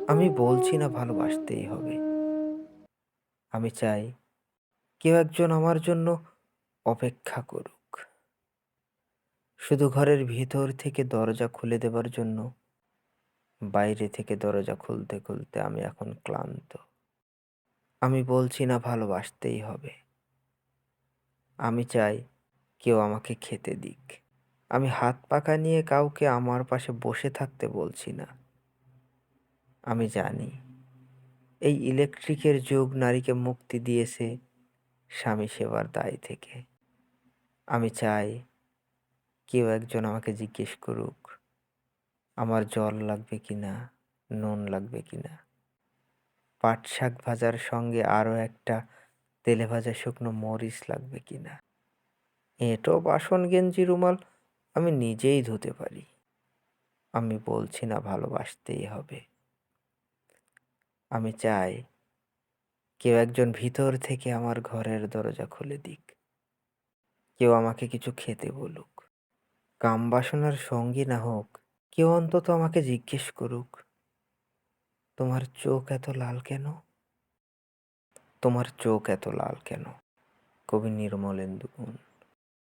আমি বলছি না ভালোবাসতেই হবে। আমি চাই কেউ একজন আমার জন্য অপেক্ষা করুক। শুধু ঘরের ভিতর থেকে দরজা খুলে দেবার জন্য। বাইরে থেকে দরজা খুলতে, খুলতে আমি এখন ক্লান্ত। আমি বলছি না ভালোবাসতেই হবে। আমি চাই কেউ আমাকে খেতে দিক। আমি হাত পাকা নিয়ে কাউকে আমার পাশে বসে থাকতে বলছি না। আমি জানি এই ইলেকট্রিকের যুগ নারীকে মুক্তি দিয়েছে স্বামী সেবার দায় থেকে। আমি চাই কেউ একজন আমাকে জিজ্ঞেস করুক আমার জল লাগবে কিনা, নুন লাগবে কিনা, পাট শাক ভাজার সঙ্গে আরও একটা তেলে ভাজা শুকনো মরিচ লাগবে কিনা। এঁটো বাসন গেঞ্জি রুমাল আমি নিজেই ধুতে পারি। আমি বলছি না ভালোবাসতেই হবে। আমি চাই কেউ একজন ভিতর থেকে আমার ঘরের দরজা খুলে দিক। কেউ আমাকে কিছু খেতে বলুক। কাম বাসনার সঙ্গী না হোক, কেউ অন্তত আমাকে জিজ্ঞেস করুক তোমার চোখ এত লাল কেন? তোমার চোখ এত লাল কেন? কবি নির্মলেন্দু গুণ।